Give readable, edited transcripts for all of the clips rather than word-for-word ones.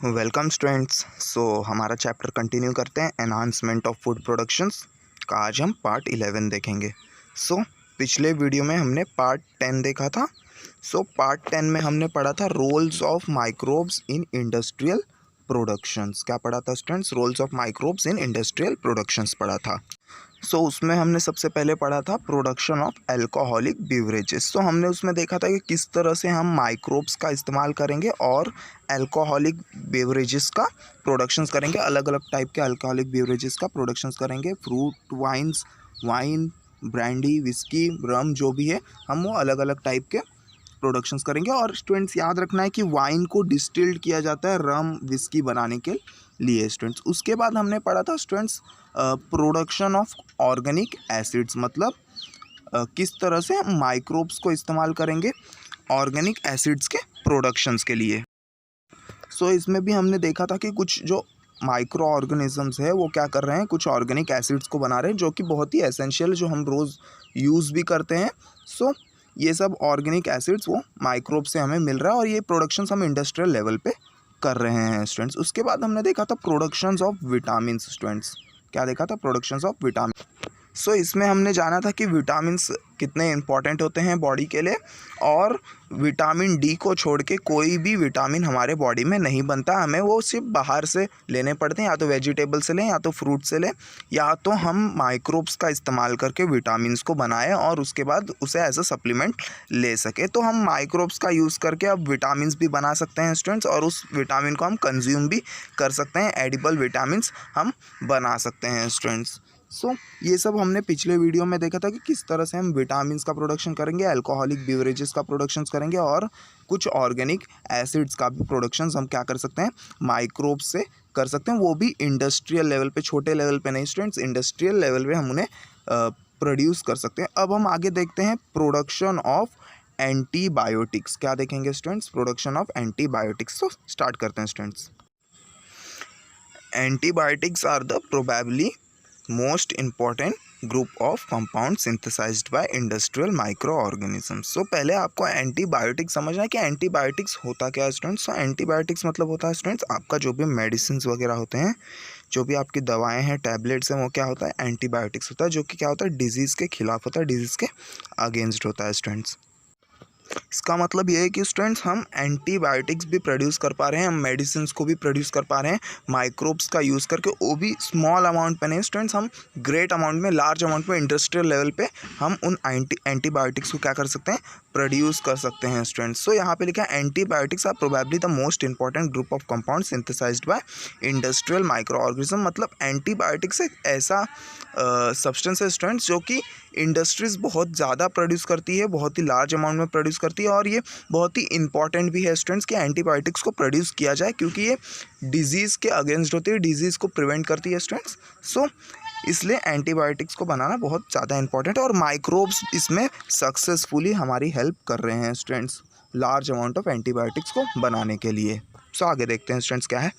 Welcome students. हमारा chapter continue करते हैं एनहांसमेंट ऑफ फूड प्रोडक्शंस का। आज हम पार्ट 11 देखेंगे। पिछले वीडियो में हमने पार्ट 10 देखा था। पार्ट 10 में हमने पढ़ा था roles of microbes in industrial productions. क्या पढ़ा था students? Roles of microbes in industrial productions पढ़ा था। उसमें हमने सबसे पहले पढ़ा था प्रोडक्शन ऑफ अल्कोहलिक बिवरेजेस। हमने उसमें देखा था कि किस तरह से हम माइक्रोब्स का इस्तेमाल करेंगे और अल्कोहलिक बेवरेजेस का प्रोडक्शंस करेंगे। अलग अलग टाइप के अल्कोहलिक बेवरेजेस का प्रोडक्शंस करेंगे। Fruit wines, wine, brandy, whisky, rum, जो भी है हम वो अलग अलग टाइप के प्रोडक्शंस करेंगे। और स्टूडेंट्स याद रखना है कि वाइन को डिस्टिल्ड किया जाता है रम, विस्की बनाने के लिए स्टूडेंट्स। उसके बाद हमने पढ़ा था students production of organic acids, मतलब किस तरह से हम माइक्रोब्स को इस्तेमाल करेंगे ऑर्गेनिक एसिड्स के प्रोडक्शंस के लिए। इसमें भी हमने देखा था कि कुछ जो माइक्रो ऑर्गेनिजम्स है वो क्या कर रहे हैं, कुछ ऑर्गेनिक एसिड्स को बना रहे हैं जो कि बहुत ही एसेंशियल, जो हम रोज़ यूज़ भी करते हैं। ये सब ऑर्गेनिक एसिड्स वो माइक्रोब से हमें मिल रहा है और ये प्रोडक्शंस हम इंडस्ट्रियल लेवल पे कर रहे हैं स्टूडेंट्स। उसके बाद हमने देखा था प्रोडक्शंस ऑफ विटामिन्स स्टूडेंट्स। क्या देखा था? Productions of vitamin. इसमें हमने जाना था कि विटामिन्स कितने इंपॉर्टेंट होते हैं बॉडी के लिए, और विटामिन डी को छोड़ के कोई भी विटामिन हमारे बॉडी में नहीं बनता। हमें वो सिर्फ बाहर से लेने पड़ते हैं, या तो वेजिटेबल से लें या तो फ्रूट से लें, या तो हम माइक्रोब्स का इस्तेमाल करके विटामिन्स को बनाएं और उसके बाद उसे एज अ सप्लीमेंट ले सके। तो हम माइक्रोब्स का यूज़ करके अब विटामिन्स भी बना सकते हैं स्टूडेंट्स, और उस विटामिन को हम कंज्यूम भी कर सकते हैं। एडिबल विटामिन्स हम बना सकते हैं स्टूडेंट्स। ये सब हमने पिछले वीडियो में देखा था कि किस तरह से हम विटामिन्स का प्रोडक्शन करेंगे, अल्कोहलिक बिवरेजेस का प्रोडक्शन करेंगे, और कुछ ऑर्गेनिक एसिड्स का भी प्रोडक्शन हम क्या कर सकते हैं, माइक्रोब्स से कर सकते हैं। वो भी इंडस्ट्रियल लेवल पे, छोटे लेवल पे नहीं स्टूडेंट्स, इंडस्ट्रियल लेवल पे हम उन्हें प्रोड्यूस कर सकते हैं। अब हम आगे देखते हैं प्रोडक्शन ऑफ एंटीबायोटिक्स। क्या देखेंगे students? Production of antibiotics. Start करते हैं students. Antibiotics are the probably most important group of compound synthesized by industrial microorganisms. पहले आपको एंटीबायोटिक्स समझना है कि एंटीबायोटिक्स होता क्या है स्टूडेंट्स। एंटीबायोटिक्स मतलब होता है स्टूडेंट्स आपका जो भी मेडिसिन वगैरह होते हैं, जो भी आपकी दवाएं हैं, टैबलेट्स हैं, वो क्या होता है, एंटीबायोटिक्स होता है, जो कि क्या होता है, डिजीज़ के खिलाफ होता है, डिजीज़ के अगेंस्ट होता है स्टूडेंट्स। इसका मतलब ये है कि स्टूडेंट्स हम एंटीबायोटिक्स भी प्रोड्यूस कर पा रहे हैं, हम मेडिसिन को भी प्रोड्यूस कर पा रहे हैं माइक्रोब्स का यूज़ करके, वो भी स्मॉल अमाउंट पे नहीं स्टूडेंट्स, हम ग्रेट अमाउंट में, लार्ज अमाउंट में, इंडस्ट्रियल लेवल पे हम उन एंटीबायोटिक्स को क्या कर सकते हैं, प्रोड्यूस कर सकते हैं स्टूडेंट्स। यहाँ पे लिखा है antibiotics are probably the most important group of compound synthesized by industrial microorganism. मतलब एंटीबायोटिक्स एक ऐसा सब्सटेंस है स्टूडेंट्स जो कि इंडस्ट्रीज़ बहुत ज़्यादा प्रोड्यूस करती है, बहुत ही लार्ज अमाउंट में प्रोड्यूस करती है, और ये बहुत ही इंपॉर्टेंट भी है स्टूडेंट्स कि एंटीबायोटिक्स को प्रोड्यूस किया जाए, क्योंकि ये डिजीज़ के अगेंस्ट होती है, डिजीज़ को प्रिवेंट करती है स्टूडेंट्स। इसलिए एंटीबायोटिक्स को बनाना बहुत ज़्यादा इंपॉर्टेंट है, और माइक्रोब्स इसमें सक्सेसफुली हमारी हेल्प कर रहे हैं students large amount of antibiotics को बनाने के लिए। आगे देखते हैं स्टूडेंट्स क्या है।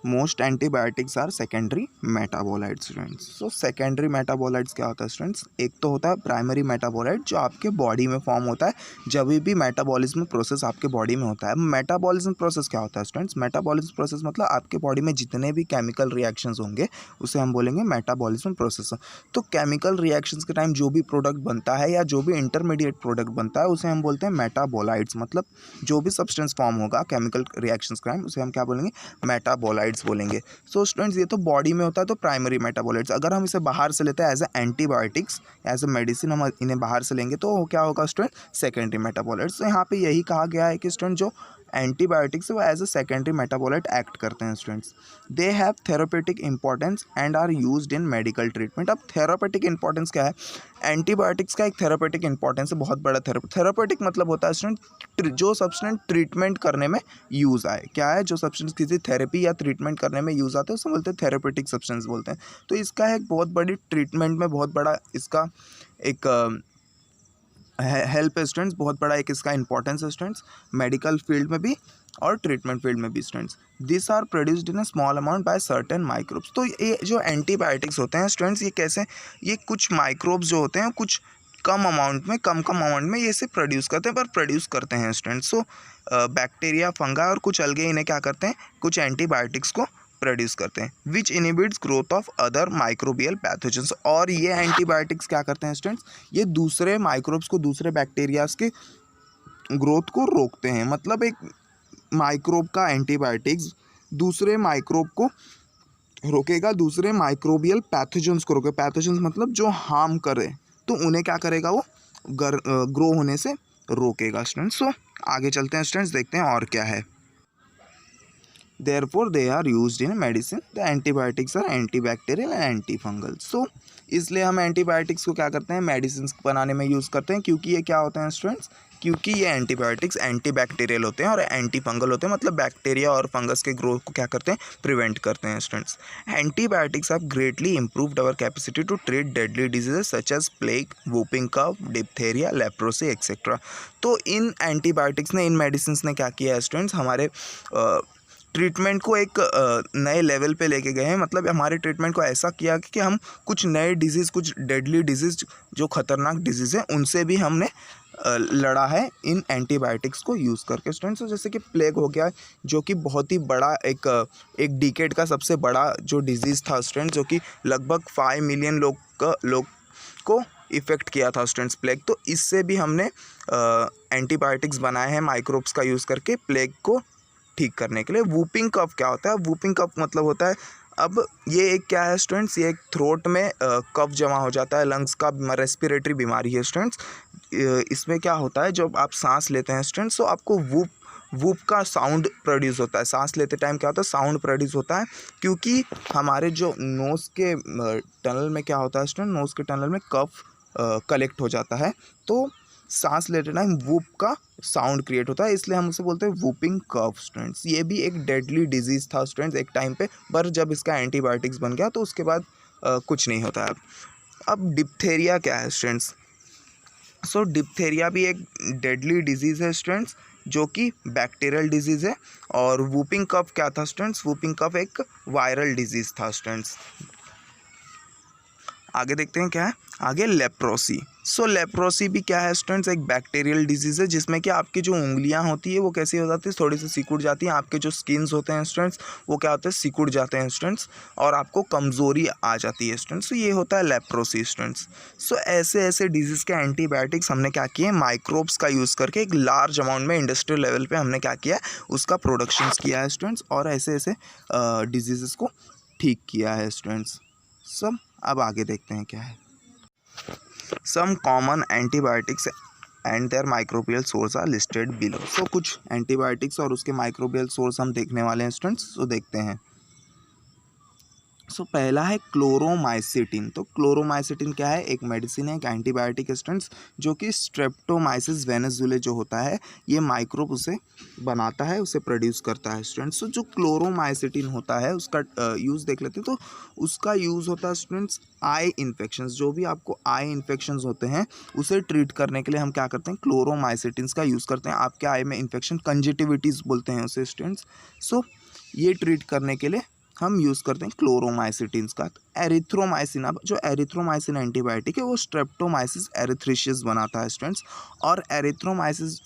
Most antibiotics are secondary metabolites students. Secondary metabolites क्या होता है स्टूडेंट्स? एक तो होता है प्राइमरी मेटाबोलाइट जो आपके बॉडी में फॉर्म होता है जब भी मेटाबॉलिज्म प्रोसेस आपके बॉडी में होता है। मेटाबॉलिज्म प्रोसेस क्या होता है स्टूडेंट्स? मेटाबॉलिज्म प्रोसेस मतलब आपके बॉडी में जितने भी केमिकल रिएक्शंस होंगे उसे हम बोलेंगे मेटाबॉलिज्म प्रोसेस। तो केमिकल रिएक्शंस के टाइम जो भी प्रोडक्ट बनता है या जो भी इंटरमीडिएट प्रोडक्ट बनता है उसे हम बोलते हैं मेटाबोलाइट्स। मतलब जो भी सब्सटेंस फॉर्म होगा केमिकल रिएक्शंस के टाइम उसे हम क्या बोलेंगे, मेटाबोलाइट्स बोलेंगे। स्टूडेंट्स ये तो बॉडी में होता है, तो प्राइमरी मेटाबोलाइट्स। अगर हम इसे बाहर से लेते हैं as a antibiotics, as a medicine, हम इन्हें बाहर से लेंगे तो क्या होगा स्टूडेंट, सेकेंडरी मेटाबोलाइट्स। तो यहाँ पे यही कहा गया है कि स्टूडेंट जो एंटीबायोटिक्स है वो as a secondary metabolite act करते हैं students. They have therapeutic importance and are used in medical treatment. अब थेरापेटिक इंपॉर्टेंस क्या है? एंटीबायोटिक्स का एक थेरापेटिक इंपॉर्टेंस है, बहुत बड़ा थेरापेटिक मतलब होता है स्टूडेंट जो सब्सटेंस ट्रीटमेंट करने में यूज़ आए। क्या है? जो सब्सटेंस किसी थेरेपी या ट्रीटमेंट करने में यूज़ आते हैं उसे बोलते हैं थेरापेटिक सब्सटेंस बोलते हैं। तो इसका एक बहुत बड़ी ट्रीटमेंट में बहुत बड़ा इसका एक हेल्प है स्टूडेंट्स, बहुत बड़ा एक इसका इंपॉर्टेंस है स्टूडेंट्स, मेडिकल फील्ड में भी और ट्रीटमेंट फील्ड में भी students. This are produced in a small amount by certain microbes. तो ये जो एंटीबायोटिक्स होते हैं स्टूडेंट्स, ये कैसे, ये कुछ माइक्रोब्स जो होते हैं, कुछ कम अमाउंट में ये से प्रोड्यूस करते हैं, पर प्रोड्यूस करते हैं स्टूडेंट्स। सो बैक्टीरिया, फंगा और कुछ अलगे इन्हें क्या करते हैं, कुछ एंटीबायोटिक्स को प्रोड्यूस करते हैं, which inhibits growth of other microbial pathogens. और ये एंटीबायोटिक्स क्या करते हैं स्टूडेंट्स, ये दूसरे माइक्रोब्स को, दूसरे बैक्टीरियाज के ग्रोथ को रोकते हैं। मतलब एक माइक्रोब का एंटीबायोटिक्स दूसरे माइक्रोब को रोकेगा, दूसरे माइक्रोबियल पैथोजेंस को रोकेगा। पैथोजेंस मतलब जो हार्म करे, तो उन्हें क्या करेगा, वो ग्रो होने से रोकेगा स्टूडेंट्स। सो आगे चलते हैं स्टूडेंट्स, देखते हैं और क्या है। Therefore they are used in medicine. The antibiotics are antibacterial and antifungal. So इसलिए हम एंटीबायोटिक्स को क्या करते हैं, मेडिसिन बनाने में यूज़ करते हैं, क्योंकि ये क्या होते हैं स्टूडेंट्स, क्योंकि ये एंटीबायोटिक्स एंटीबैक्टीरियल होते हैं और एंटीफंगल होते हैं, मतलब बैक्टीरिया और फंगस के ग्रोथ को क्या करते हैं, प्रिवेंट करते हैं students. Antibiotics have greatly improved our capacity to treat deadly diseases such as plague, whooping cough, diphtheria, leprosy etcetera. तो इन एंटीबायोटिक्स ने, इन मेडिसिन ने क्या किया है स्टूडेंट्स, हमारे ट्रीटमेंट को एक नए लेवल पे लेके गए हैं। मतलब हमारे ट्रीटमेंट को ऐसा किया कि हम कुछ नए डिजीज़, कुछ डेडली डिजीज़, जो खतरनाक डिजीज़ हैं, उनसे भी हमने लड़ा है इन एंटीबायोटिक्स को यूज़ करके स्टूडेंट्स। तो जैसे कि प्लेग हो गया, जो कि बहुत ही बड़ा एक डिकेड का सबसे बड़ा जो डिजीज़ था स्टूडेंट, जो कि लगभग 5 मिलियन लोग को इफ़ेक्ट किया था स्टूडेंट्स, प्लेग। तो इससे भी हमने एंटीबायोटिक्स बनाए हैं माइक्रोब्स का यूज़ करके प्लेग को ठीक करने के लिए। वूपिंग कफ क्या होता है, वूपिंग कफ मतलब होता है, अब ये एक क्या है स्टूडेंट्स, ये एक थ्रोट में कफ जमा हो जाता है, लंग्स का रेस्पिरेटरी बीमारी है स्टूडेंट्स। इसमें क्या होता है, जब आप सांस लेते हैं स्टूडेंट्स, तो आपको वूप का साउंड प्रोड्यूस होता है। सांस लेते टाइम क्या होता है, साउंड प्रोड्यूस होता है, क्योंकि हमारे जो नोज़ के टनल में क्या होता है स्टूडेंट, नोज़ के टनल में कफ कलेक्ट हो जाता है, तो सांस लेते टाइम वूप का साउंड क्रिएट होता है, इसलिए हम उसे बोलते हैं वूपिंग कफ स्टूडेंट्स। ये भी एक डेडली डिजीज़ था स्टूडेंट्स एक टाइम पे, पर जब इसका एंटीबायोटिक्स बन गया तो उसके बाद कुछ नहीं होता है। अब डिप्थेरिया क्या है स्टूडेंट्स, सो डिप्थेरिया भी एक डेडली डिजीज़ है स्टूडेंट्स, जो कि बैक्टीरियल डिजीज़ है। और वूपिंग कफ क्या था स्टूडेंट्स, वूपिंग कफ एक वायरल डिजीज़ था स्टूडेंट्स। आगे देखते हैं क्या है, आगे लेप्रोसी। सो लेप्रोसी भी क्या है स्टूडेंट्स, एक बैक्टीरियल डिजीज़ है, जिसमें कि आपकी जो उंगलियां होती है वो कैसी हो जाती है, थोड़ी सी सिकुड़ जाती हैं। आपके जो स्किन्स होते हैं स्टूडेंट्स, वो क्या होते हैं, सिकुड़ जाते हैं स्टूडेंट्स, और आपको कमज़ोरी आ जाती है स्टूडेंट्स। तो ये होता है लेप्रोसी स्टूडेंट्स। सो ऐसे डिजीज़ के एंटीबायोटिक्स हमने क्या किए, माइक्रोब्स का यूज़ करके एक लार्ज अमाउंट में इंडस्ट्रियल लेवल पर हमने क्या किया, उसका प्रोडक्शन किया है स्टूडेंट्स, और ऐसे डिजीज़ को ठीक किया है स्टूडेंट्स सब। अब आगे देखते हैं क्या है, some common antibiotics and their microbial source are listed below. So कुछ एंटीबायोटिक्स और उसके माइक्रोबियल सोर्स हम देखने वाले हैं स्टूडेंट्स, तो देखते हैं। सो पहला है क्लोरोमाइसिटिन। तो क्लोरोमाइसिटिन क्या है, एक मेडिसिन है, एक एंटीबायोटिक स्टूडेंट्स, जो कि स्ट्रेप्टोमाइसिस वेनेजुले जो होता है, ये माइक्रोब उसे बनाता है, उसे प्रोड्यूस करता है स्टूडेंट्स। तो जो क्लोरोमाइसिटिन होता है उसका यूज़ देख लेते हैं। तो उसका यूज़ होता है स्टूडेंट्स आई इन्फेक्शंस, जो भी आपको आई इन्फेक्शंस होते हैं उसे ट्रीट करने के लिए हम क्या करते हैं, क्लोरोमाइसिटिन का यूज़ करते हैं। आपके आई में इन्फेक्शन, कंजक्टिविटीज़ बोलते हैं उसे स्टूडेंट्स। सो ये ट्रीट करने के लिए हम यूज़ करते हैं क्लोरोमाइसिटिन का। एरिथ्रोमाइसिन, अब जो एरिथ्रोमाइसिन एंटीबायोटिक है वो स्ट्रेप्टोमाइसिस एरिथ्रेशियस बनाता है स्टूडेंट्स। और एरिथ्रोमाइसिस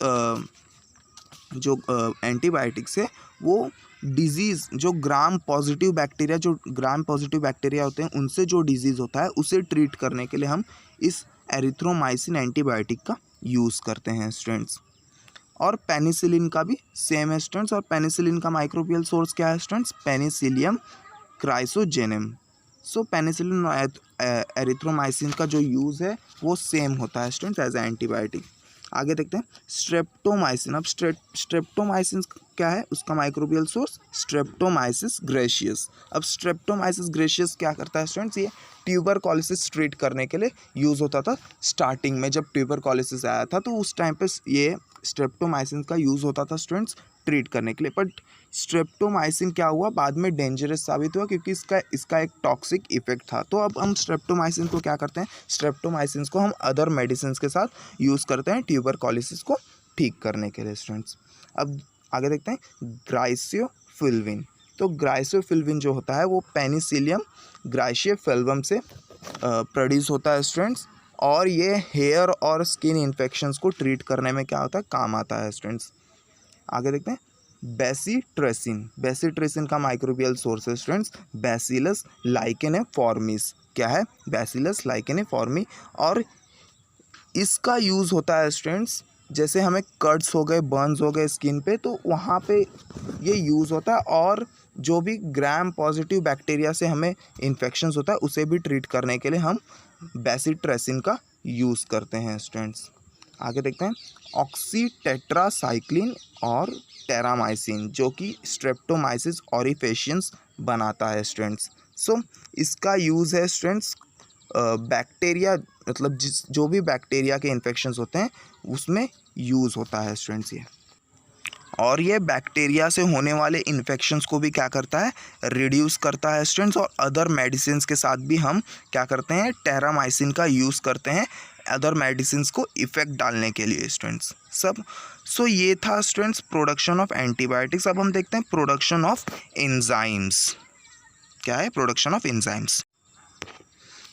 जो एंटीबायोटिक्स है वो डिजीज़, जो ग्राम पॉजिटिव बैक्टीरिया होते हैं उनसे जो डिजीज़ होता है उसे ट्रीट करने के लिए हम इस एरिथ्रोमाइसिन एंटीबायोटिक का यूज़ करते हैं स्टूडेंट्स। और पेनिसिलिन का भी सेम है स्टूडेंट्स। और पेनिसिलिन का माइक्रोबियल सोर्स क्या है स्टूडेंट्स, पेनिसिलियम क्राइसोजेनम। सो पेनिसिलिन और एरिथ्रोमाइसिन का जो यूज़ है वो सेम होता है स्टूडेंट्स एज ए एंटीबायोटिक। आगे देखते हैं स्ट्रेप्टोमाइसिन। अब स्ट्रेप्टोमाइसिन क्या है, उसका माइक्रोबियल सोर्स स्ट्रेप्टोमाइसिस ग्रेशियस। अब स्ट्रेप्टोमाइसिस ग्रेशियस क्या करता है स्टूडेंट्स, ये ट्यूबरकुलोसिस ट्रीट करने के लिए यूज़ होता था। स्टार्टिंग में जब ट्यूबरकुलोसिस आया था तो उस टाइम पे ये स्ट्रेप्टोमाइसिन का यूज़ होता था स्टूडेंट्स ट्रीट करने के लिए। बट स्ट्रेप्टोमाइसिन क्या हुआ, बाद में डेंजरस साबित हुआ, क्योंकि इसका एक टॉक्सिक इफेक्ट था। तो अब हम स्ट्रेप्टोमाइसिन को क्या करते हैं, स्ट्रेप्टोमाइसिन को हम अदर मेडिसिन के साथ यूज़ करते हैं ट्यूबरकुलोसिस को ठीक करने के लिए स्टूडेंट्स। अब आगे देखते हैं ग्राइसियोफिल्विन। तो ग्राइसियोफिल्विन जो होता है वो पेनिसिलियम ग्राइसियोफिल्वम से प्रोड्यूस होता है स्टूडेंट्स। और ये हेयर और स्किन इन्फेक्शंस को ट्रीट करने में क्या होता है, काम आता है स्टूडेंट्स। आगे देखते हैं, बेसिट्रेसिन का माइक्रोबियल सोर्स है स्टूडेंट्स बैसिलस लाइकेनेफॉर्मिस। क्या है, बैसिलस लाइकेनेफॉर्मी। और इसका यूज़ होता है स्टूडेंट्स, जैसे हमें कट्स हो गए, बर्न्स हो गए स्किन पे, तो वहाँ पे ये यूज़ होता है। और जो भी ग्राम पॉजिटिव बैक्टीरिया से हमें इन्फेक्शंस होता है उसे भी ट्रीट करने के लिए हम बेसिट्रेसिन का यूज़ करते हैं स्टूडेंट्स। आगे देखते हैं, ऑक्सीटेट्रासाइक्लिन और टेरामाइसिन जो कि स्ट्रेप्टोमाइसिस ऑरिफेशियंस बनाता है स्टूडेंट्स। सो इसका यूज़ है स्टूडेंट्स बैक्टीरिया, मतलब जो भी बैक्टीरिया के इन्फेक्शंस होते हैं उसमें यूज़ होता है स्टूडेंट्स ये। और ये बैक्टीरिया से होने वाले इन्फेक्शंस को भी क्या करता है, रिड्यूस करता है स्टूडेंट्स। और अदर मेडिसिन के साथ भी हम क्या करते हैं, टेरामाइसिन का यूज़ करते हैं अदर मेडिसिन को इफ़ेक्ट डालने के लिए स्टूडेंट्स सब। सो ये था स्टूडेंट्स प्रोडक्शन ऑफ एंटीबायोटिक्स। अब हम देखते हैं प्रोडक्शन ऑफ एंजाइम्स। क्या है, production of enzymes.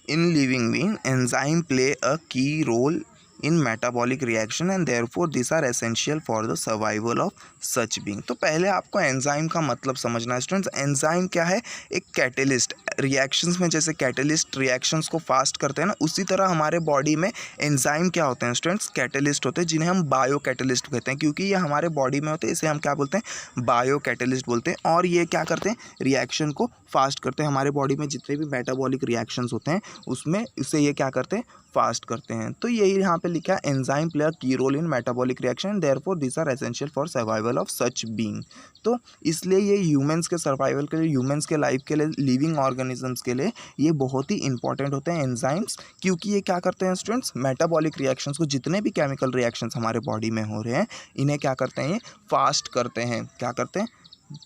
In living being, enzyme play a key role in metabolic reaction and therefore these are essential for the survival of such being। तो पहले आपको enzyme का मतलब समझना है स्टूडेंट्स। एंजाइम क्या है, एक कैटलिस्ट। रिएक्शंस में जैसे कैटलिस्ट रिएक्शंस को फास्ट करते हैं ना, उसी तरह हमारे बॉडी में एंजाइम क्या होते हैं स्टूडेंट्स, कैटलिस्ट होते हैं, जिन्हें हम बायो कैटलिस्ट कहते हैं। क्योंकि ये हमारे बॉडी में होते हैं, इसे हम क्या बोलते हैं, बायो कैटलिस्ट बोलते हैं। और ये क्या करते हैं, रिएक्शन को फास्ट करते हैं। हमारे बॉडी में जितने भी मेटाबॉलिक रिएक्शंस होते हैं उसमें इसे ये क्या करते हैं, फास्ट करते हैं। तो यही यहाँ पे लिखा है, enzyme play a key role in metabolic reaction therefore this are essential for survival of such being. तो इसलिए ये ह्यूमंस के सर्वाइवल के लिए, ह्यूमंस के लाइफ के लिए, लिविंग ऑर्गेनिजम्स के लिए ये बहुत ही इंपॉर्टेंट होते हैं एंजाइम्स। क्योंकि ये क्या करते हैं स्टूडेंट्स, मेटाबॉलिक रिएक्शंस को, जितने भी केमिकल रिएक्शंस हमारे बॉडी में हो रहे हैं इन्हें क्या करते हैं, ये फास्ट करते हैं। क्या करते हैं,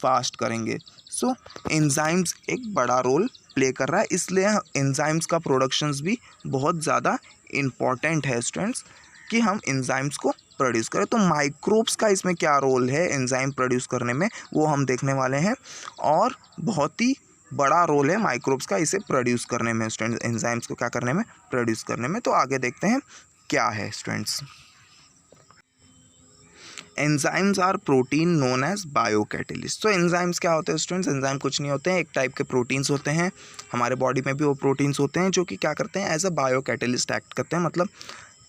फास्ट करेंगे। सो एंजाइम्स एक बड़ा रोल प्ले कर रहा है, इसलिए एंजाइम्स का प्रोडक्शंस भी बहुत ज़्यादा इम्पॉर्टेंट है स्टूडेंट्स, कि हम एंजाइम्स को प्रोड्यूस करें। तो माइक्रोब्स का इसमें क्या रोल है एंजाइम प्रोड्यूस करने में, वो हम देखने वाले हैं। और बहुत ही बड़ा रोल है माइक्रोब्स का इसे प्रोड्यूस करने में स्टूडेंट्स, एंजाइम्स को क्या करने में, प्रोड्यूस करने में। तो आगे देखते हैं क्या है students. Enzymes are protein known as biocatalyst. तो एंजाइम्स क्या होते हैं स्टूडेंट्स, एंजाइम कुछ नहीं होते हैं, एक टाइप के प्रोटीन्स होते हैं। हमारे बॉडी में भी वो प्रोटीन्स होते हैं जो कि क्या करते हैं, एज अ बायोकैटलिस्ट एक्ट करते हैं। मतलब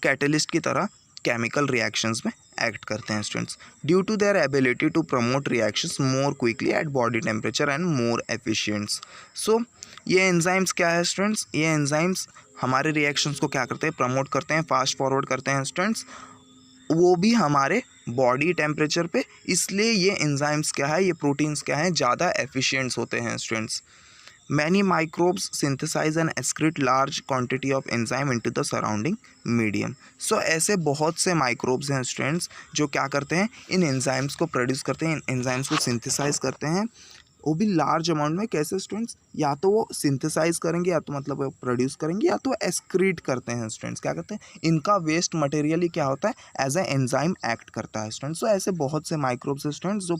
कैटलिस्ट की तरह केमिकल रिएक्शंस में एक्ट करते हैं students, due to their ability to promote reactions more quickly at body temperature and more efficients. So ये एंजाइम्स क्या है स्टूडेंट्स, ये एंजाइम्स हमारे रिएक्शंस को क्या करते हैं, प्रमोट करते हैं, फास्ट फॉरवर्ड करते हैं स्टूडेंट्स, वो भी हमारे बॉडी टेम्परेचर पे। इसलिए ये एंजाइम्स क्या है, ये प्रोटीन्स क्या हैं, ज़्यादा एफिशिएंट्स होते हैं students. Many microbes synthesize and excrete large quantity of enzyme into the surrounding medium. So ऐसे बहुत से माइक्रोब्स हैं स्टूडेंट्स जो क्या करते हैं, इन एंजाइम्स को प्रोड्यूस करते हैं, इन एंजाइम्स को सिंथेसाइज करते हैं, वो भी लार्ज अमाउंट में। कैसे स्टूडेंट्स, या तो वो सिंथेसाइज करेंगे, या तो मतलब वो प्रोड्यूस करेंगे, या तो एक्सक्रीट करते हैं स्टूडेंट्स। क्या करते हैं, इनका वेस्ट मटेरियल ही क्या होता है, एज ए एंजाइम एक्ट करता है स्टूडेंट्स। सो ऐसे बहुत से माइक्रोब्स हैं स्टूडेंट्स जो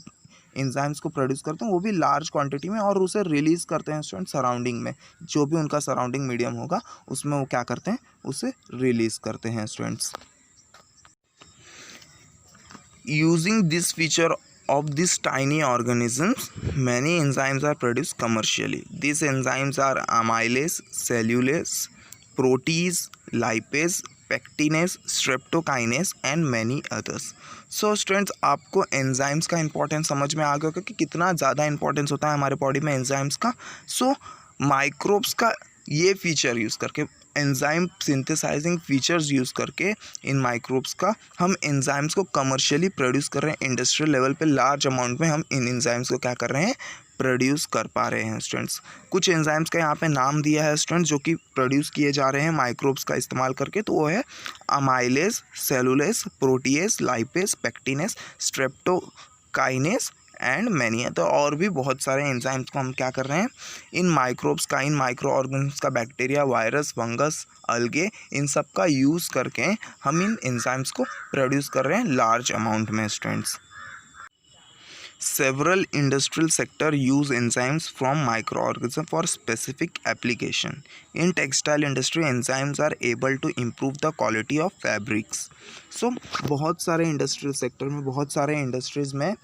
एंजाइम्स को प्रोड्यूस करते हैं, वो भी लार्ज क्वांटिटी में, और उसे रिलीज़ करते हैं स्टूडेंट सराउंडिंग में। जो भी उनका सराउंडिंग मीडियम होगा उसमें वो क्या करते हैं, उसे रिलीज़ करते हैं students. Using this feature of these tiny organisms, many enzymes are produced commercially. These enzymes are amylase, cellulase, protease, lipase, pectinase, streptokinase and many others. So students, आपको एंजाइम्स का इंपॉर्टेंस समझ में आ गया होगा कि कितना ज़्यादा इंपॉर्टेंस होता है हमारे बॉडी में एंजाइम्स का। सो माइक्रोब्स का ये फीचर यूज़ करके, एंजाइम सिंथेसाइजिंग फीचर्स यूज़ करके इन माइक्रोब्स का हम एंजाइम्स को कमर्शियली प्रोड्यूस कर रहे हैं। इंडस्ट्रियल लेवल पे लार्ज अमाउंट में हम इन एंजाइम्स को क्या कर रहे हैं, प्रोड्यूस कर पा रहे हैं स्टूडेंट्स। कुछ एंजाइम्स का यहाँ पे नाम दिया है स्टूडेंट्स जो कि प्रोड्यूस किए जा रहे हैं माइक्रोब्स का इस्तेमाल करके। तो वो है amylase, cellulase, protease, lipase, pectinase, streptokinase and many है। तो और भी बहुत सारे एंजाइम्स को हम क्या कर रहे हैं, इन माइक्रोब्स का, इन माइक्रो ऑर्गेनिम्स का, बैक्टीरिया, वायरस, फंगस, अलगे, इन सब का यूज़ करके हम इन एंजाइम्स को प्रोड्यूस कर रहे हैं लार्ज अमाउंट में students. Several industrial sector use enzymes from microorganisms for specific application. In textile industry, enzymes are able to improve the quality of fabrics. So बहुत सारे इंडस्ट्रियल सेक्टर में, बहुत सारे इंडस्ट्रीज़ में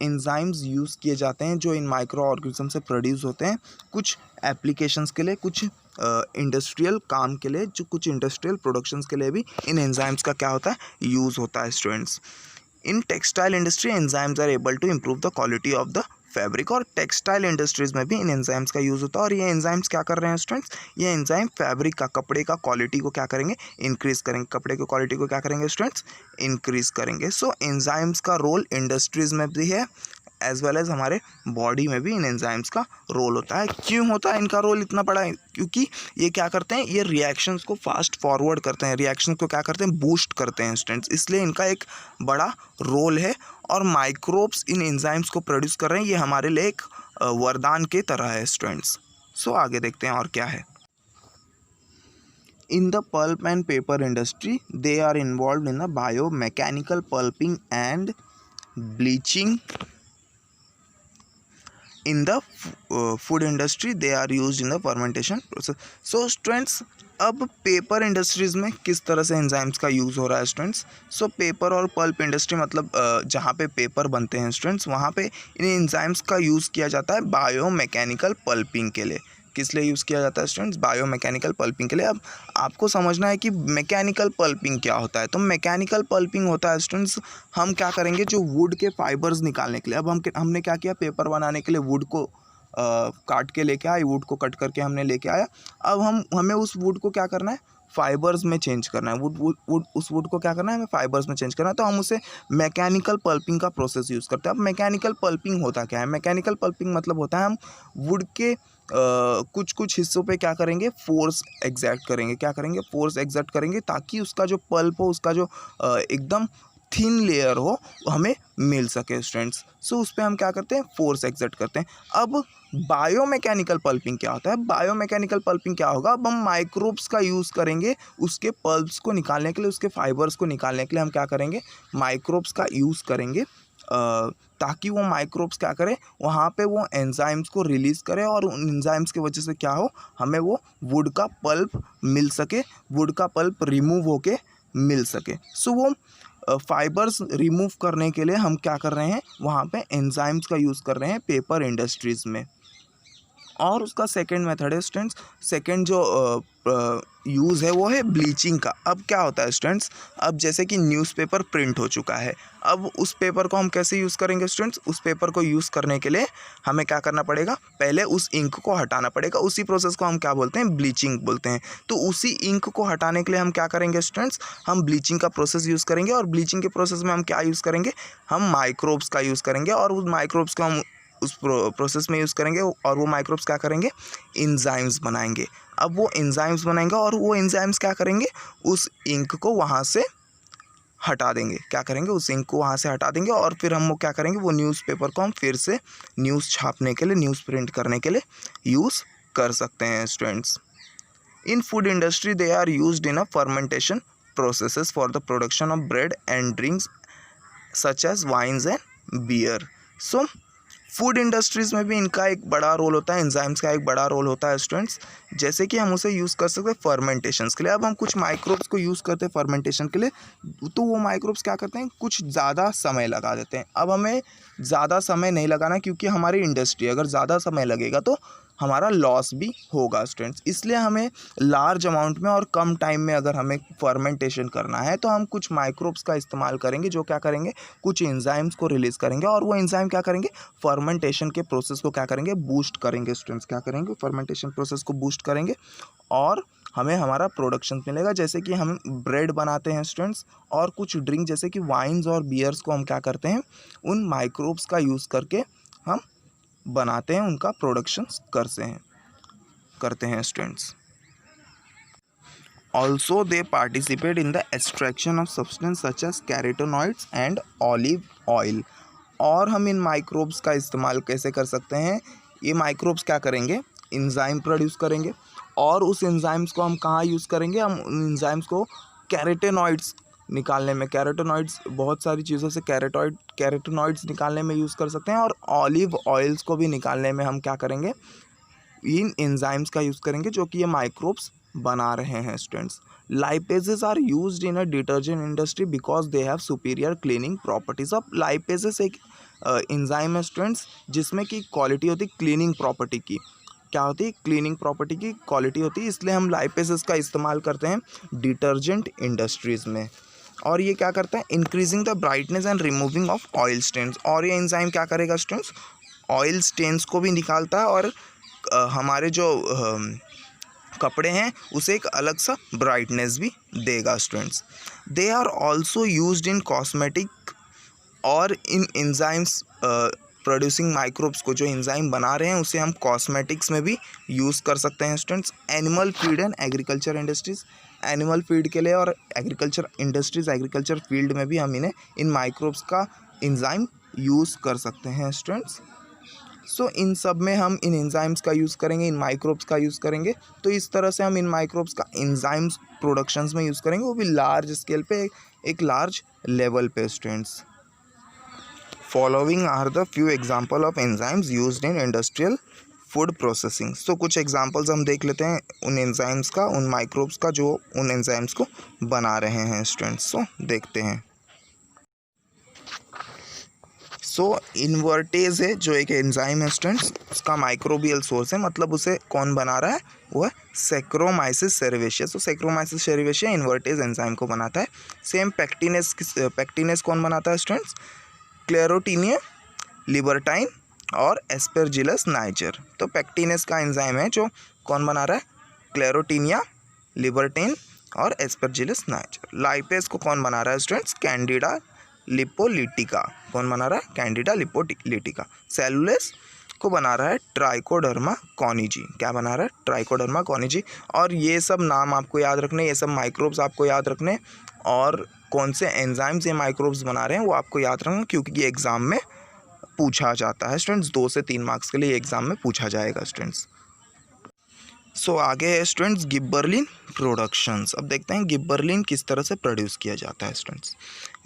एंजाइम्स यूज़ किए जाते हैं जो इन माइक्रो ऑर्गेनिज्म से प्रोड्यूस होते हैं कुछ एप्लीकेशंस के लिए, कुछ इंडस्ट्रियल काम के लिए, जो कुछ इंडस्ट्रियल प्रोडक्शंस के लिए भी इन एंजाइम्स का क्या होता है, यूज़ होता है students. In textile industry enzymes are able to improve the quality of the fabric. और टेक्सटाइल इंडस्ट्रीज़ में भी इन एंजाइम्स का यूज़ होता है. और ये एंजाइम्स क्या कर रहे हैं स्टूडेंट्स, ये एंजाइम फैब्रिक का, कपड़े का क्वालिटी को क्या करेंगे, इंक्रीज़ करेंगे. कपड़े की क्वालिटी को क्या करेंगे स्टूडेंट्स, इंक्रीज़ करेंगे. सो एंजाइम्स का रोल इंडस्ट्रीज़ में भी है एज वेल एज़ हमारे बॉडी में भी इन एंजाइम्स का रोल होता है. क्यों होता है इनका रोल इतना बड़ा है, क्योंकि ये क्या करते हैं, ये रिएक्शंस को फास्ट फॉरवर्ड करते हैं, रिएक्शन को क्या करते हैं, बूस्ट करते हैं स्टूडेंट्स. इसलिए इनका एक बड़ा रोल है. और माइक्रोब्स इन एंजाइम्स को प्रोड्यूस कर रहे हैं, ये हमारे लिए एक वरदान के तरह है स्टूडेंट्स. सो आगे देखते हैं और क्या है. In the pulp and paper industry, they are involved in the biomechanical pulping and bleaching. In the food industry, they are used in the fermentation process. So students, अब पेपर इंडस्ट्रीज़ में किस तरह से एंजाइम्स का use हो रहा है students. So paper और पल्प इंडस्ट्री मतलब जहाँ पे पेपर बनते हैं स्टूडेंट्स, वहाँ पे इन एंजाइम्स का यूज़ किया जाता है बायोमैकेनिकल पल्पिंग के लिए. किस लिए यूज़ किया जाता है स्टूडेंट्स, बायोमैकेनिकल पल्पिंग के लिए. अब आपको समझना है कि मैकेनिकल पल्पिंग क्या होता है. तो मैकेनिकल पल्पिंग होता है स्टूडेंट्स, हम क्या करेंगे, जो वुड के फाइबर्स निकालने के लिए, अब हमने क्या किया, पेपर बनाने के लिए वुड को काट के लेके आए, वुड को कट करके हमने लेके आया. अब हमें उस वुड को क्या करना है, फाइबर्स में चेंज करना है. उस वुड को क्या करना है, हमें फाइबर्स में चेंज करना है. तो हम उसे मैकेनिकल पल्पिंग का प्रोसेस यूज़ करते हैं. अब मैकेनिकल पल्पिंग होता क्या है, मैकेनिकल पल्पिंग मतलब होता है हम वुड के कुछ हिस्सों पे क्या करेंगे, फोर्स एग्जर्ट करेंगे. क्या करेंगे, फोर्स एग्जर्ट करेंगे, ताकि उसका जो पल्प हो, उसका जो एकदम थिन लेयर हो, हमें मिल सके स्टूडेंट्स. सो उस पर हम क्या करते हैं, फोर्स एग्जर्ट करते हैं. अब बायोमैकेनिकल पल्पिंग क्या होता है, बायोमैकेनिकल पल्पिंग क्या होगा, अब हम माइक्रोब्स का यूज़ करेंगे उसके पल्प्स को निकालने के लिए, उसके फाइबर्स को निकालने के लिए हम क्या करेंगे, माइक्रोब्स का यूज़ करेंगे, ताकि वो माइक्रोब्स क्या करें, वहाँ पे वो एंजाइम्स को रिलीज़ करें, और उन एंजाइम्स की वजह से क्या हो, हमें वो वुड का पल्प मिल सके, वुड का पल्प रिमूव होके मिल सके. सो वो फाइबर्स रिमूव करने के लिए हम क्या कर रहे हैं, वहाँ पे एंजाइम्स का यूज़ कर रहे हैं पेपर इंडस्ट्रीज़ में. और उसका सेकंड मेथड है स्टूडेंट्स, सेकंड जो यूज़ है वो है ब्लीचिंग का. अब क्या होता है स्टूडेंट्स, अब जैसे कि न्यूज़पेपर प्रिंट हो चुका है, अब उस पेपर को हम कैसे यूज़ करेंगे स्टूडेंट्स, उस पेपर को यूज़ करने के लिए हमें क्या करना पड़ेगा, पहले उस इंक को हटाना पड़ेगा. उसी प्रोसेस को हम क्या बोलते हैं, ब्लीचिंग बोलते हैं. तो उसी इंक को हटाने के लिए हम क्या करेंगे स्टूडेंट्स, हम ब्लीचिंग का प्रोसेस यूज़ करेंगे. और ब्लीचिंग के प्रोसेस में हम क्या यूज़ करेंगे, हम माइक्रोब्स का यूज़ करेंगे. और उस माइक्रोब्स को हम उस प्रोसेस में यूज़ करेंगे, और वो माइक्रोब्स क्या करेंगे, एंजाइम्स बनाएंगे. अब वो एंजाइम्स बनाएंगे, और वो एंजाइम्स क्या करेंगे, उस इंक को वहाँ से हटा देंगे. क्या करेंगे, उस इंक को वहाँ से हटा देंगे. और फिर हम वो क्या करेंगे, वो न्यूज़पेपर को हम फिर से न्यूज़ छापने के लिए, न्यूज़ प्रिंट करने के लिए यूज़ कर सकते हैं students. In food industry they are used in a fermentation processes for the production of bread and drinks such as wines and beer. So food industries में भी इनका एक बड़ा रोल होता है, एंजाइम्स का एक बड़ा रोल होता है स्टूडेंट्स. जैसे कि हम उसे यूज़ कर सकते हैं फर्मेंटेशंस के लिए. अब हम कुछ माइक्रोब्स को यूज़ करते हैं फर्मेंटेशन के लिए, तो वो माइक्रोब्स क्या करते हैं, कुछ ज़्यादा समय लगा देते हैं. अब हमें ज़्यादा समय नहीं लगाना, क्योंकि हमारी इंडस्ट्री अगर ज़्यादा समय लगेगा तो हमारा लॉस भी होगा स्टूडेंट्स. इसलिए हमें लार्ज अमाउंट में और कम टाइम में अगर हमें फर्मेंटेशन करना है, तो हम कुछ माइक्रोब्स का इस्तेमाल करेंगे, जो क्या करेंगे, कुछ एंजाइम्स को रिलीज़ करेंगे. और वो एंजाइम क्या करेंगे, फर्मेंटेशन के प्रोसेस को क्या करेंगे, बूस्ट करेंगे स्टूडेंट्स. क्या करेंगे, फर्मेंटेशन प्रोसेस को बूस्ट करेंगे, और हमें हमारा प्रोडक्शन मिलेगा. जैसे कि हम ब्रेड बनाते हैं स्टूडेंट्स, और कुछ ड्रिंक जैसे कि वाइन्स और बियर्स को हम क्या करते हैं, उन माइक्रोब्स का यूज़ करके हम बनाते हैं, उनका प्रोडक्शन करते हैं students. Also they participate in the extraction of substance such as carotenoids and olive oil. और हम इन माइक्रोब्स का इस्तेमाल कैसे कर सकते हैं, ये माइक्रोब्स क्या करेंगे, एंजाइम प्रोड्यूस करेंगे. और उस एंजाइम्स को हम कहाँ यूज़ करेंगे, हम उन एंजाइम्स को कैरोटेनॉइड्स निकालने में, कैरोटेनॉइड्स बहुत सारी चीज़ों से कैरोटेनॉइड्स निकालने में यूज़ कर सकते हैं, और ऑलिव ऑयल्स को भी निकालने में हम क्या करेंगे, इन एंजाइम्स का यूज़ करेंगे जो कि ये माइक्रोब्स बना रहे हैं students. Lipases are used in a detergent industry because they have superior cleaning properties. अब लाइपेजेस एक एंजाइम है स्टूडेंट्स जिसमें की क्वालिटी होती है क्लीनिंग प्रॉपर्टी की, क्या होती है, क्लीनिंग प्रॉपर्टी की क्वालिटी होती है, इसलिए हम लाइपेजेस का इस्तेमाल करते हैं डिटर्जेंट इंडस्ट्रीज़ में। और ये क्या करता है, increasing the brightness and removing of oil stains. और ये एंजाइम क्या करेगा स्टूडेंट्स, ऑयल स्टेन्स को भी निकालता है और हमारे जो कपड़े हैं उसे एक अलग सा ब्राइटनेस भी देगा students. They are also used in cosmetic और इन एंजाइम्स प्रोड्यूसिंग माइक्रोब्स को, जो एंजाइम बना रहे हैं उसे हम कॉस्मेटिक्स में भी यूज़ कर सकते हैं students. Animal feed and agriculture industries, animal feed के लिए और एग्रीकल्चर इंडस्ट्रीज़, एग्रीकल्चर फील्ड में भी हम इन्हें इन माइक्रोब्स का एंजाइम यूज़ कर सकते हैं स्टूडेंट्स। सो इन सब में हम इन एंजाइम्स का यूज़ करेंगे, इन माइक्रोब्स का यूज़ करेंगे। तो इस तरह से हम इन माइक्रोब्स का एंजाइम्स प्रोडक्शंस में यूज़ करेंगे, वो भी लार्ज स्केल पे, एक लार्ज लेवल पे students. Following are the few example of enzymes used in industrial food processing. So कुछ एग्जांपल्स हम देख लेते हैं उन एंजाइम्स का, उन माइक्रोब्स का जो उन एंजाइम्स को बना रहे हैं स्टूडेंट्स। सो देखते हैं। सो इन्वर्टेज है जो एक एंजाइम है स्टूडेंट्स, उसका माइक्रोबियल सोर्स है, मतलब उसे कौन बना रहा है, वो है सैक्रोमाइसिस सेरेविशिया। सो सैक्रोमाइसिस सेरेविशिया इन्वर्टेज एंजाइम को बनाता है। सेम पैक्टिनेस कौन बनाता है स्टूडेंट्स, क्लेरोटिनिया, लिबर्टाइन और एस्पेरजिलस नाइजर। तो पैक्टिनेस का एंजाइम है जो कौन बना रहा है, क्लेरोटिनिया, लिबर्टाइन और एस्पेरजिलस नाइजर। लाइपेज को कौन बना रहा है स्टूडेंट्स, कैंडिडा लिपोलिटिका, कौन बना रहा है, कैंडिडा लिपोलिटिका। सेलुलोज को बना रहा है ट्राइकोडर्मा कॉनिजी, क्या बना रहा है, ट्राइकोडर्मा कॉनिजी। और ये सब नाम आपको याद रखने, ये सब माइक्रोब्स आपको याद रखने, और कौन से एंजाइम्स ये माइक्रोब्स बना रहे हैं वो आपको याद रखना, क्योंकि ये एग्ज़ाम में पूछा जाता है स्टूडेंट्स। 2 से 3 मार्क्स के लिए एग्ज़ाम में पूछा जाएगा स्टूडेंट्स। सो आगे है स्टूडेंट्स गिब्बरलिन प्रोडक्शंस। अब देखते हैं गिब्बरलिन किस तरह से प्रोड्यूस किया जाता है students.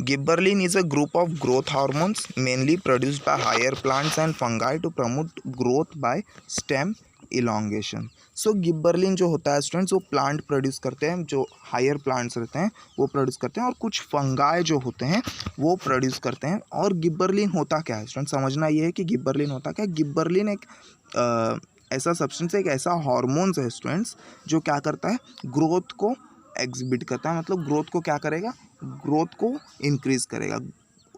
Gibberellin is a group of growth hormones mainly produced by higher plants and fungi to promote growth by stem elongation. So gibberellin जो होता है स्टूडेंट्स वो प्लांट प्रोड्यूस करते हैं, जो हायर प्लांट्स रहते हैं वो प्रोड्यूस करते हैं, और कुछ फंगाई जो होते हैं वो प्रोड्यूस करते हैं। और गिब्बरलिन होता क्या है स्टूडेंट्स, समझना ये है कि गिब्बरलिन होता क्या है। गिब्बरलिन एक ऐसा सब्सटेंस है, एक ऐसा हार्मोन्स है स्टूडेंट्स जो क्या करता है, ग्रोथ को एग्जिबिट करता है, मतलब ग्रोथ को क्या करेगा, ग्रोथ को इंक्रीज करेगा।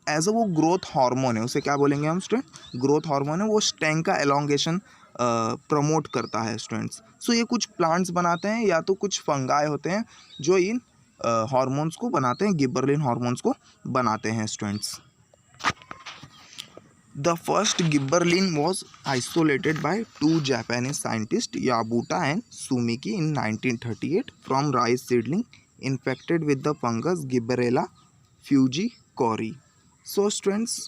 एज अ वो ग्रोथ हार्मोन है, उसे क्या बोलेंगे हम स्टूडेंट, ग्रोथ हार्मोन है। वो स्टेम का एलोंगेशन प्रमोट करता है स्टूडेंट्स। सो ये कुछ प्लांट्स बनाते हैं या तो कुछ फंगाई होते हैं जो इन हार्मोन्स को बनाते हैं, गिब्बरलिन हार्मोन्स को बनाते हैं students. The first gibberellin was isolated by 2 Japanese scientists, Yabuta and Sumiki, in 1938 from rice seedling infected with the fungus Gibberella fujikori. So students,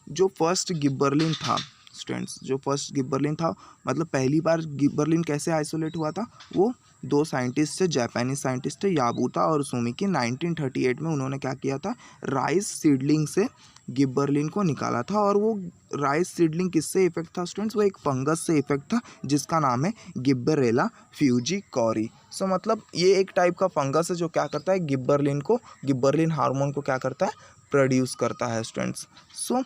जो फर्स्ट गिब्बरलिन था स्टूडेंट्स, जो फर्स्ट गिब्बरलिन था, मतलब पहली बार गिब्बरलिन कैसे आइसोलेट हुआ था, वो 2 साइंटिस्ट थे, जापानीज साइंटिस्ट थे, याबूता और सुमिकी। 1938 में उन्होंने क्या किया था, राइस सीडलिंग से गिब्बरलिन को निकाला था। और वो राइस सीडलिंग किससे इफेक्ट था स्टूडेंट्स, वो एक फंगस से इफेक्ट था जिसका नाम है गिब्बरेला फ्यूजिकोरी। सो मतलब ये एक टाइप का फंगस है जो क्या करता है, गिब्बरलिन हार्मोन को क्या करता है, प्रोड्यूस करता है स्टूडेंट्स। सो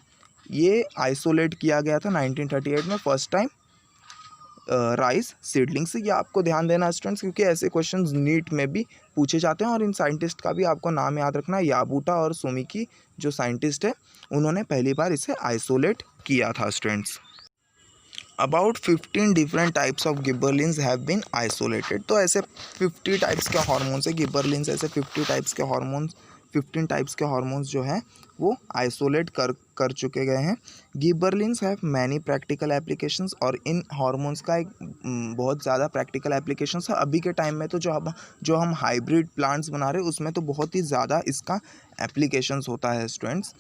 ये आइसोलेट किया गया था 1938 में फर्स्ट टाइम राइस सीडलिंग से। ये आपको ध्यान देना स्टूडेंट्स, क्योंकि ऐसे क्वेश्चंस नीट में भी पूछे जाते हैं। और इन साइंटिस्ट का भी आपको नाम याद रखना है, याबूटा और सुमिकी जो साइंटिस्ट है उन्होंने पहली बार इसे आइसोलेट किया था students. About 15 different types of gibberellins have been isolated. तो ऐसे 50 टाइप्स के हार्मोन्स है गिब्बरलिन्स, ऐसे 15 टाइप्स के हार्मोन्स जो हैं वो आइसोलेट कर चुके गए हैं। गिब्बरलिन्स हैव मैनी प्रैक्टिकल एप्लीकेशंस, और इन हार्मोन्स का एक बहुत ज़्यादा प्रैक्टिकल एप्लीकेशंस है। अभी के टाइम में तो जो हम हाइब्रिड प्लांट्स बना रहे हैं उसमें तो बहुत ही ज़्यादा इसका एप्लीकेशंस होता है students.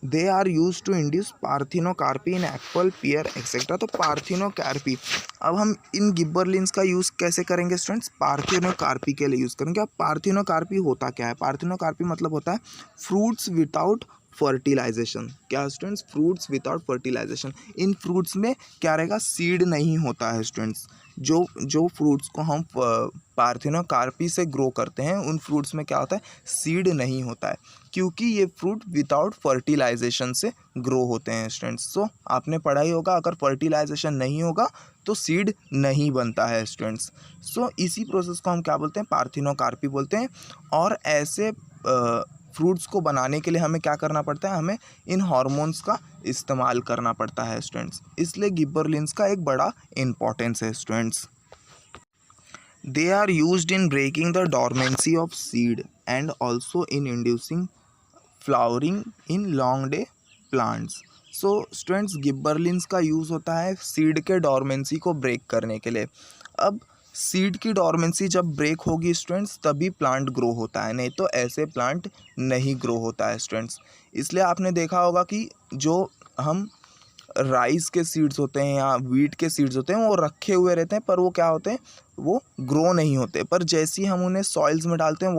They are use to induce parthenocarpy in apple, pear etcetera. तो पार्थिनोकार्पी, अब हम इन गिब्बरलिंस का यूज़ कैसे करेंगे स्टूडेंट्स? पार्थिनोकार्पी के लिए यूज़ करेंगे। अब पार्थिनोकार्पी होता क्या है? पार्थिनोकार्पी मतलब होता है फ्रूट्स विदाउट फर्टिलाइजेशन। क्या स्टूडेंट्स? Fruits without fertilisation. इन फ्रूट्स में क्या रहेगा? सीड नहीं होता है स्टूडेंट्स। जो फ्रूट्स को हम पार्थिनोकार्पी से ग्रो करते हैं, उन फ्रूट्स में क्या होता है? सीड नहीं होता है, क्योंकि ये फ्रूट विदाउट फर्टिलाइजेशन से ग्रो होते हैं स्टूडेंट्स। सो आपने पढ़ा ही होगा, अगर फर्टिलाइजेशन नहीं होगा तो सीड नहीं बनता है स्टूडेंट्स। सो इसी प्रोसेस को हम क्या बोलते हैं? पार्थिनोकार्पी बोलते हैं। और ऐसे फ्रूट्स को बनाने के लिए हमें क्या करना पड़ता है? हमें इन हार्मोन्स का इस्तेमाल करना पड़ता है स्टूडेंट्स। इसलिए गिब्बरलिंस का एक बड़ा इंपॉर्टेंस है students. They are used in breaking the dormancy of seed and also in inducing flowering in long day plants. So students, gibberellins का यूज़ होता है सीड के डॉर्मेंसी को ब्रेक करने के लिए। अब सीड की डॉर्मेंसी जब ब्रेक होगी स्टूडेंट्स, तभी प्लांट ग्रो होता है, नहीं तो ऐसे प्लांट नहीं ग्रो होता है स्टूडेंट्स। इसलिए आपने देखा होगा कि जो हम राइस के सीड्स होते हैं या वीट के सीड्स होते हैं, वो रखे हुए रहते हैं, पर वो क्या होते हैं? वो ग्रो नहीं होते। पर जैसे ही हम उन्हें सॉइल्स में डालते हैं,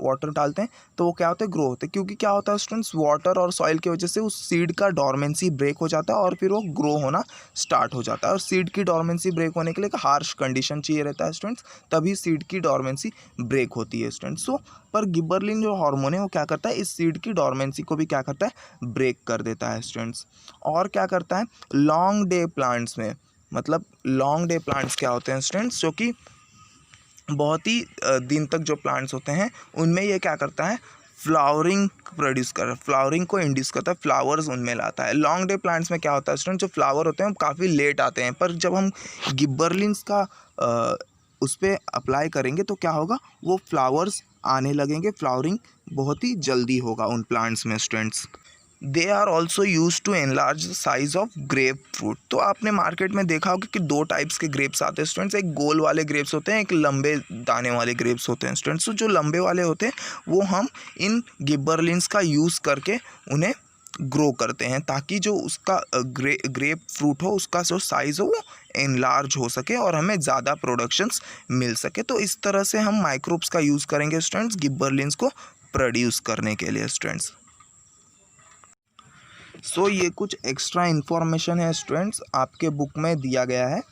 वाटर डालते हैं, तो वो क्या होते हैं? ग्रो होते हैं। क्योंकि क्या होता है स्टूडेंट्स? वाटर और सॉइल की वजह से उस सीड का डॉर्मेंसी ब्रेक हो जाता है और फिर वो ग्रो होना स्टार्ट हो जाता है। और सीड की डॉर्मेंसी ब्रेक होने के लिए एक हार्श कंडीशन चाहिए रहता है स्टूडेंट्स, तभी सीड की डॉर्मेंसी ब्रेक होती है स्टूडेंट्स। सो पर गिब्बरलिन जो हार्मोन है वो क्या करता है? इस सीड की डॉर्मेंसी को भी क्या करता है? ब्रेक कर देता है स्टूडेंट्स। और क्या करता है? लॉन्ग डे प्लांट्स में, मतलब लॉन्ग डे प्लांट्स क्या होते हैं स्टूडेंट्स? जो कि बहुत ही दिन तक जो प्लांट्स होते हैं, उनमें ये क्या करता है? फ्लावरिंग फ्लावरिंग को इंड्यूस करता है, फ्लावर्स उनमें लाता है। लॉन्ग डे प्लांट्स में क्या होता है स्टूडेंट? जो फ्लावर होते हैं वो काफ़ी लेट आते हैं, पर जब हम गिब्बरलिंस का उस पर अप्लाई करेंगे तो क्या होगा? वो फ्लावर्स आने लगेंगे, फ्लावरिंग बहुत ही जल्दी होगा उन प्लांट्स में students. They are also use to enlarge the size of grape fruit. तो आपने मार्केट में देखा होगा कि दो टाइप्स के ग्रेप्स आते हैं स्टूडेंट्स, एक गोल वाले ग्रेप्स होते हैं, एक लंबे दाने वाले ग्रेप्स होते हैं स्टूडेंट्स। तो जो लंबे वाले होते हैं वो हम इन गिब्बरलिंस का यूज़ करके उन्हें ग्रो करते हैं, ताकि जो उसका ग्रेप फ्रूट हो, उसका जो साइज़ हो वो एनलार्ज हो सके और हमें ज़्यादा प्रोडक्शंस मिल सके। तो इस तरह से हम माइक्रोब्स का यूज़ करेंगे स्टूडेंट्स गिब्बरलिंस को प्रोड्यूस करने के लिए स्टूडेंट्स। सो ये कुछ एक्स्ट्रा इन्फॉर्मेशन है स्टूडेंट्स, आपके बुक में दिया गया है,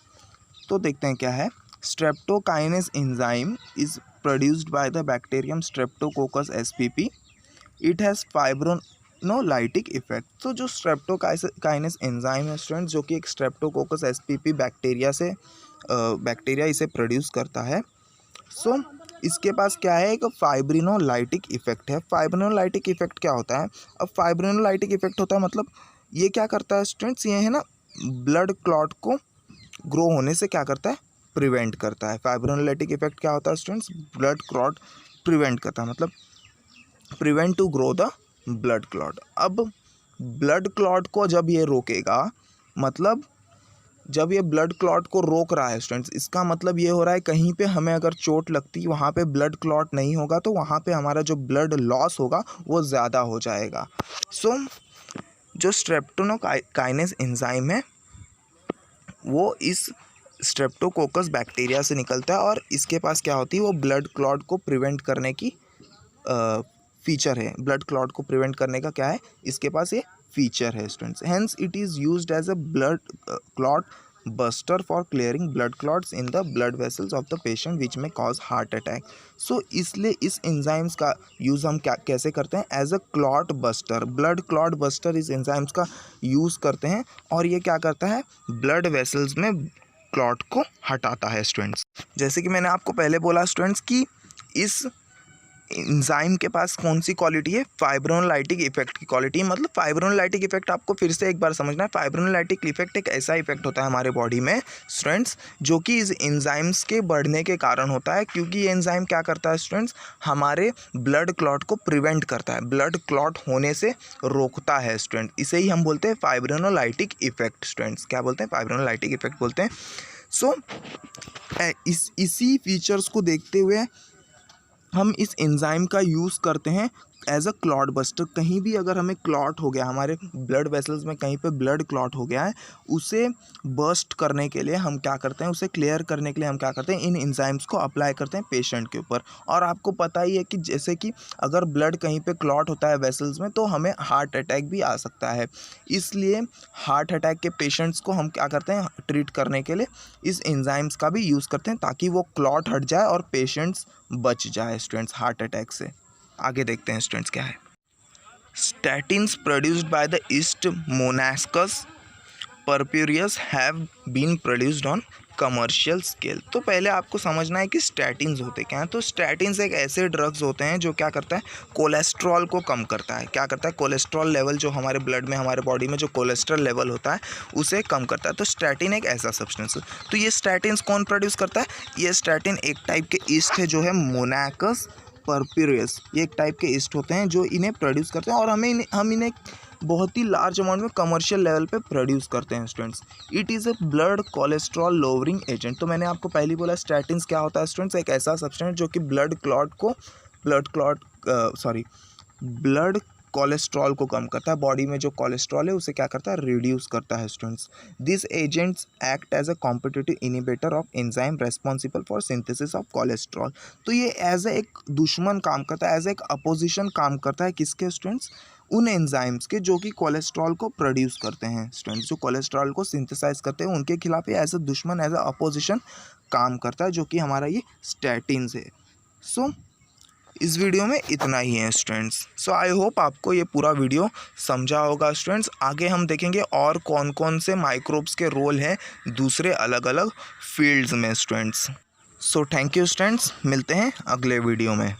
तो देखते हैं क्या है। Streptokinase enzyme is produced by the bacterium Streptococcus SPP. It has fibrinolytic effect. तो जो स्ट्रेप्टोकाइनेस एंजाइम है स्टूडेंट्स, जो कि एक स्ट्रेप्टोकोकस एसपीपी बैक्टीरिया इसे प्रोड्यूस करता है। सो इसके पास क्या है? एक फाइब्रिनोलाइटिक इफेक्ट है। फाइब्रिनोलाइटिक इफेक्ट क्या होता है? अब फाइब्रिनोलाइटिक इफेक्ट होता है मतलब ये क्या करता है स्टूडेंट्स? ये है ना, ब्लड क्लॉट को ग्रो होने से क्या करता है? प्रिवेंट करता है। फाइब्रिनोलाइटिक इफेक्ट क्या होता है स्टूडेंट्स? ब्लड क्लॉट प्रिवेंट करता है, मतलब prevent to grow the blood clot. अब ब्लड क्लॉट को जब ये रोकेगा, मतलब जब ये ब्लड क्लॉट को रोक रहा है स्टूडेंट्स, इसका मतलब ये हो रहा है कहीं पे हमें अगर चोट लगती, वहाँ पे ब्लड क्लॉट नहीं होगा, तो वहाँ पे हमारा जो ब्लड लॉस होगा वो ज़्यादा हो जाएगा। सो जो स्ट्रेप्टोकाइनेस एंजाइम है वो इस स्ट्रेप्टोकोकस बैक्टीरिया से निकलता है, और इसके पास क्या होती है? वो ब्लड क्लॉट को प्रिवेंट करने की फीचर है। ब्लड क्लॉट को प्रिवेंट करने का क्या है? इसके पास ये फीचर है students. Hence it is used as a blood clot buster for clearing blood clots in the blood vessels of the patient which may cause heart attack. सो इसलिए इस एंजाइम्स का यूज़ हम कैसे करते हैं? As a clot buster. Blood clot buster इस enzymes का use करते हैं, और ये क्या करता है? ब्लड वेसल्स में क्लॉट को हटाता है स्टूडेंट्स। जैसे कि मैंने आपको पहले बोला स्टूडेंट्स कि इस एंजाइम के पास कौन सी क्वालिटी है? फाइब्रोनोलाइटिक इफेक्ट की क्वालिटी। मतलब फाइब्रोनोलाइटिक इफेक्ट आपको फिर से एक बार समझना है। फाइब्रोनोलाइटिक इफेक्ट एक ऐसा इफेक्ट होता है हमारे बॉडी में स्टूडेंट्स, जो कि इस एंजाइम्स के बढ़ने के कारण होता है, क्योंकि ये एंजाइम क्या करता है स्टूडेंट्स? हमारे ब्लड क्लॉट को प्रिवेंट करता है, ब्लड क्लॉट होने से रोकता है स्टूडेंट। इसे ही हम बोलते हैं फाइब्रोनोलाइटिक इफेक्ट स्टूडेंट्स। क्या बोलते हैं? फाइब्रोनोलाइटिक इफेक्ट बोलते हैं। सो इसी फीचर्स को देखते हुए हम इस एंजाइम का यूज़ करते हैं एज अ क्लॉट बस्टर। कहीं भी अगर हमें क्लॉट हो गया, हमारे ब्लड वेसल्स में कहीं पे ब्लड क्लॉट हो गया है, उसे बस्ट करने के लिए हम क्या करते हैं, उसे क्लियर करने के लिए हम क्या करते हैं, इन एंजाइम्स को अप्लाई करते हैं पेशेंट के ऊपर। और आपको पता ही है कि जैसे कि अगर ब्लड कहीं पे क्लॉट होता है वेसल्स में, तो हमें हार्ट अटैक भी आ सकता है। इसलिए हार्ट अटैक के पेशेंट्स को हम क्या करते हैं, ट्रीट करने के लिए इस एंजाइम्स का भी यूज़ करते हैं, ताकि वो क्लॉट हट जाए और पेशेंट्स बच जाए स्टूडेंट्स हार्ट अटैक से। आगे देखते हैं स्टूडेंट्स क्या है। Statins produced by the yeast monascus purpureus have been produced on commercial scale. तो पहले आपको समझना है कि स्टैटिन्स होते क्या हैं। तो स्टैटिन्स एक ऐसे ड्रग्स होते हैं जो क्या करता है, कोलेस्ट्रॉल को कम करता है। क्या करता है, कोलेस्ट्रॉल लेवल जो हमारे ब्लड में, हमारे बॉडी में जो कोलेस्ट्रॉल लेवल होता है उसे कम करता है। तो स्टैटिन एक ऐसा सब्सटेंस है। तो ये स्टैटिन्स कौन प्रोड्यूस करता है, ये स्टैटिन एक टाइप के ईस्ट है जो है मोनाकस परप्यूरियस। ये एक टाइप के ईस्ट होते हैं जो इन्हें प्रोड्यूस करते हैं, और हम इन्हें बहुत ही लार्ज अमाउंट में कमर्शियल लेवल पे प्रोड्यूस करते हैं students. It is a blood cholesterol lowering agent. तो मैंने आपको पहले बोला स्टैटिन्स क्या होता है स्टूडेंट्स, एक ऐसा सब्सटेंस जो कि ब्लड कोलेस्ट्रॉल को कम करता है। बॉडी में जो कोलेस्ट्रॉल है उसे क्या करता है, रिड्यूस करता है students. This agents act as a competitive inhibitor of enzyme responsible for synthesis of cholesterol. तो ये एज एक दुश्मन काम करता है, एज एक अपोजिशन काम करता है किसके स्टूडेंट्स, उन एंजाइम्स के जो कि कोलेस्ट्रॉल को प्रोड्यूस करते हैं स्टूडेंट्स, जो कोलेस्ट्रॉल को सिंथेसाइज करते हैं, उनके खिलाफ ये एज अ दुश्मन, एज अ अपोजिशन काम करता है, जो कि हमारा ये स्टैटिन्स है। सो इस वीडियो में इतना ही है स्टूडेंट्स। सो आई होप आपको ये पूरा वीडियो समझा होगा स्टूडेंट्स। आगे हम देखेंगे और कौन कौन से माइक्रोब्स के रोल हैं दूसरे अलग अलग फील्ड्स में students. So thank you students, मिलते हैं अगले वीडियो में।